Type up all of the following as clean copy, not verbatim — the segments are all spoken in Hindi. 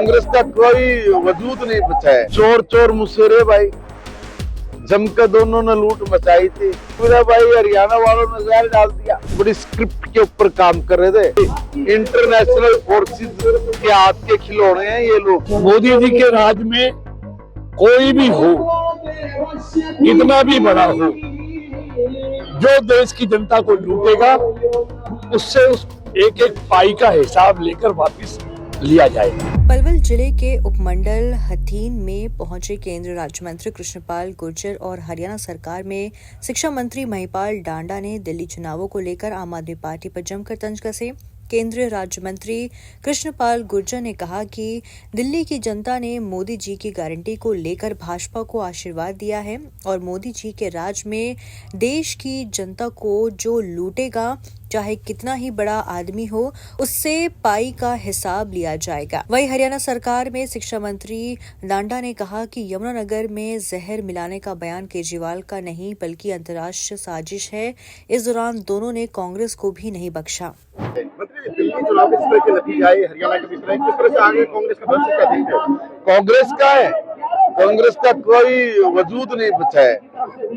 कांग्रेस का कोई वजूद नहीं बचा है। चोर चोर मुसेरे भाई, जमकर दोनों ने लूट मचाई थी। मेरा भाई हरियाणा वालों ने जहर डाल दिया। बड़ी स्क्रिप्ट के ऊपर काम कर रहे थे। इंटरनेशनल फोर्सेस के हाथ के खिलौने हैं ये लोग। मोदी जी के राज में कोई भी हो, कितना भी बड़ा हो, जो देश की जनता को लूटेगा उससे उस एक एक पाई का हिसाब लेकर वापस लिया जाएगा। पलवल जिले के उपमंडल हथीन में पहुंचे केंद्रीय राज्य मंत्री कृष्णपाल गुर्जर और हरियाणा सरकार में शिक्षा मंत्री महिपाल डांडा ने दिल्ली चुनावों को लेकर आम आदमी पार्टी पर जमकर तंज कसे। केंद्रीय राज्य मंत्री कृष्णपाल गुर्जर ने कहा कि दिल्ली की जनता ने मोदी जी की गारंटी को लेकर भाजपा को आशीर्वाद दिया है और मोदी जी के राज में देश की जनता को जो लूटेगा, चाहे कितना ही बड़ा आदमी हो, उससे पाई का हिसाब लिया जाएगा। वहीं हरियाणा सरकार में शिक्षा मंत्री डांडा ने कहा कि यमुनानगर में जहर मिलाने का बयान केजरीवाल का नहीं बल्कि अंतर्राष्ट्रीय साजिश है। इस दौरान दोनों ने कांग्रेस को भी नहीं बख्शा। दिल्ली चुनाव किस तरह के नतीजे आए, हरियाणा के किस तरह से आगे कांग्रेस का भविष्य क्या देख रहे हैं? कांग्रेस का है, कांग्रेस का कोई वजूद नहीं बचा है।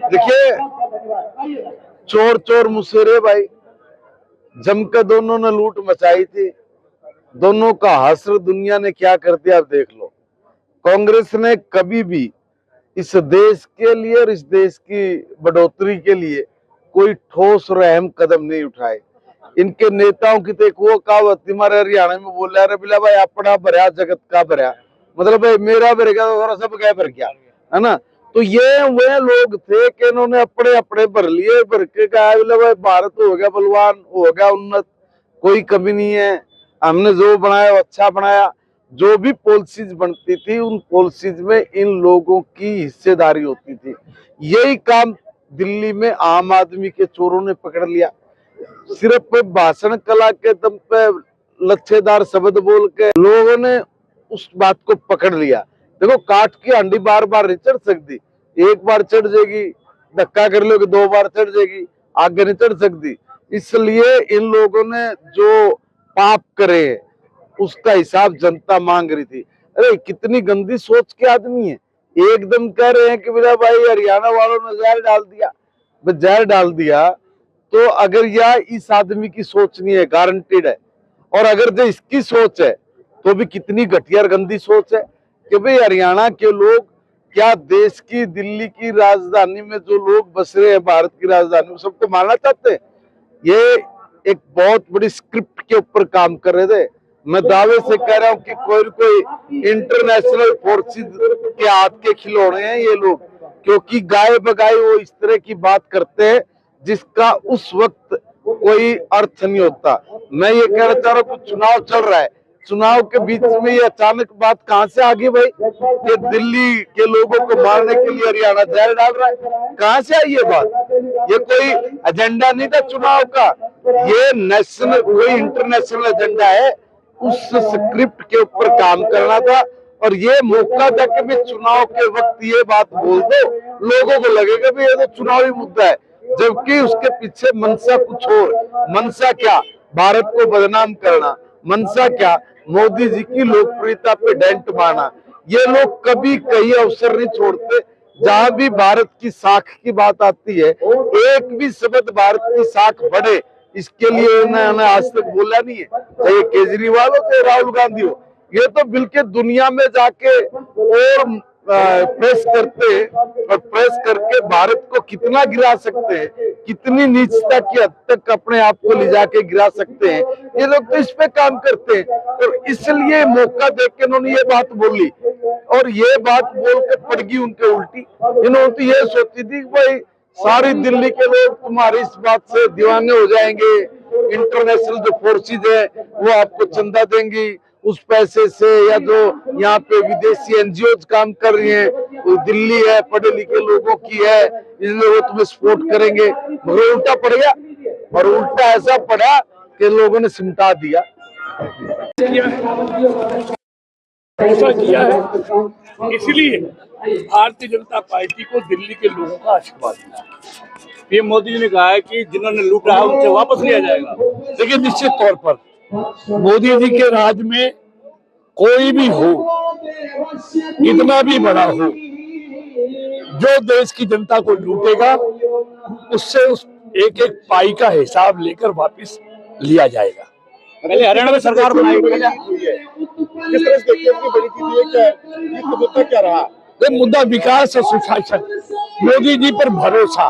देखिए, चोर चोर मुसेरे भाई, जमकर दोनों ने लूट मचाई थी। दोनों का हश्र दुनिया ने क्या कर दिया, आप देख लो। कांग्रेस ने कभी भी इस देश के लिए और इस देश की बढ़ोतरी के लिए कोई ठोस और अहम कदम नहीं उठाए। इनके नेताओं की तो एक वो कहावत हमारे हरियाणा में बोला, अरे बिला भाई अपना भरया जगत का भरया, मतलब भाई मेरा भर गया तो सब क्या भर गया, है ना। तो ये वे लोग थे कि इन्होंने अपने अपने भर लिए, भर के कहा भाई भारत हो गया बलवान, हो गया उन्नत, कोई कमी नहीं है, हमने जो बनाया वो अच्छा बनाया। जो भी पॉलिसीज बनती थी उन पॉलिसीज में इन लोगों की हिस्सेदारी होती थी। यही काम दिल्ली में आम आदमी के चोरों ने पकड़ लिया। सिर्फ भाषण कला के दम पे लच्छेदार शब्द बोल के लोगों ने उस बात को पकड़ लिया। देखो, काट की हांडी बार बार नहीं चढ़ सकती, एक बार चढ़ जाएगी, धक्का कर लोगे, दो बार चढ़ जाएगी, आगे नहीं चढ़ सकती। इसलिए इन लोगों ने जो पाप करे उसका हिसाब जनता मांग रही थी। अरे कितनी गंदी सोच के आदमी है, एकदम कह रहे हैं कि मेरा भाई हरियाणा वालों ने जहर डाल दिया। जहर डाल दिया तो अगर यह इस आदमी की सोच नहीं है, गारंटेड है, और अगर जो इसकी सोच है तो भी कितनी घटिया गंदी सोच है कि भाई हरियाणा के लोग क्या देश की, दिल्ली की राजधानी में जो लोग बस रहे हैं, भारत की राजधानी में, सबको मारना चाहते हैं। ये एक बहुत बड़ी स्क्रिप्ट के ऊपर काम कर रहे थे। मैं दावे से कह रहा हूं कि कोई इंटरनेशनल फोर्सेस के हाथ के खिलौने हैं ये लोग, क्योंकि गाय बगाए वो इस तरह की बात करते हैं जिसका उस वक्त कोई अर्थ नहीं होता। मैं ये कहना चाह रहा हूँ, कुछ चुनाव चल रहा है, चुनाव के बीच में ये अचानक बात कहां से आ गई भाई कि दिल्ली के लोगों को मारने के लिए हरियाणा जहर डाल रहा है? कहां से आई ये बात? ये कोई एजेंडा नहीं था चुनाव का, ये नेशनल कोई इंटरनेशनल एजेंडा है। उस स्क्रिप्ट के ऊपर काम करना था और ये मौका था कि भी चुनाव के वक्त ये बात बोल दो, लोगों को लगेगा भी ये तो चुनावी मुद्दा है, जबकि उसके पीछे मनसा कुछ और। मनसा क्या? भारत को बदनाम करना। मनसा क्या? मोदी जी की लोकप्रियता पे डेंट मारना। ये लोग कभी कहीं अवसर नहीं छोड़ते, जहां भी भारत की साख की बात आती है, एक भी शब्द भारत की साख बढ़े इसके लिए उन्होंने आज तक बोला नहीं है। चाहे केजरीवाल हो चाहे राहुल गांधी हो, ये तो बिल्कुल दुनिया में जाके और प्रेस करते और प्रेस करके भारत को कितना गिरा सकते हैं, कितनी नीचता की हद तक अपने आप को ले जाके गिरा सकते हैं, ये लोग तो इस पे काम करते हैं। और इसलिए मौका देख के उन्होंने ये बात बोली और ये बात बोल के पड़ गई उनके उल्टी। इन्होंने तो ये सोची थी कि भाई सारी दिल्ली के लोग तुम्हारी इस बात से दीवाने हो जाएंगे, इंटरनेशनल जो फोर्सेज है वो आपको चंदा देंगी उस पैसे से, या जो यहाँ पे विदेशी एनजीओ काम कर रही है, वो दिल्ली है, पढ़े लिखे लोगों की है, इसलिए वो तुम्हें सपोर्ट करेंगे। मगर उल्टा पड़ गया, और उल्टा ऐसा पड़ा कि लोगों ने सिमटा दिया। ऐसा किया है, इसलिए भारतीय जनता पार्टी को दिल्ली के लोगों का आशीर्वाद मिला। पीएम मोदी जी ने कहा है कि जिन्होंने लूटा है उनसे वापस लिया जाएगा। लेकिन निश्चित तौर पर मोदी जी के राज में कोई भी हो, कितना भी बड़ा हो, जो देश की जनता को लूटेगा उससे उस एक एक पाई का हिसाब लेकर वापस लिया जाएगा। पहले हरियाणा में सरकार बनाई गई है, किस तरह से देखिए इतनी बड़ी चीज है क्या जीत का मुद्दा क्या रहा? ये मुद्दा विकास और सुशासन, मोदी जी पर भरोसा,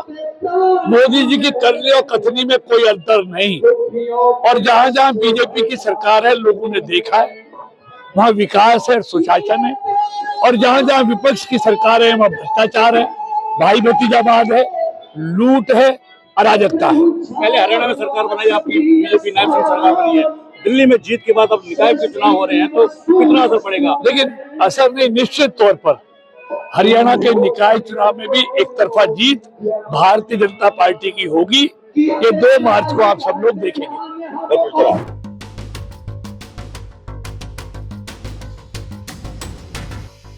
मोदी जी की करनी और कथनी में कोई अंतर नहीं। और जहां जहां बीजेपी की सरकार है, लोगों ने देखा है वहां विकास है, सुशासन है। और जहां जहां विपक्ष की सरकार है वहां भ्रष्टाचार है, भाई भतीजावाद है, लूट है, अराजकता है। पहले हरियाणा में सरकार बनाई आपकी बीजेपी नेशनल सरकार बनी है, दिल्ली में जीत के बाद अब निकाय के चुनाव हो रहे हैं, तो कितना असर पड़ेगा? लेकिन असर नहीं, निश्चित तौर पर हरियाणा के निकाय चुनाव में भी एक तरफा जीत भारतीय जनता पार्टी की होगी। ये 2 मार्च को आप सब लोग देखेंगे।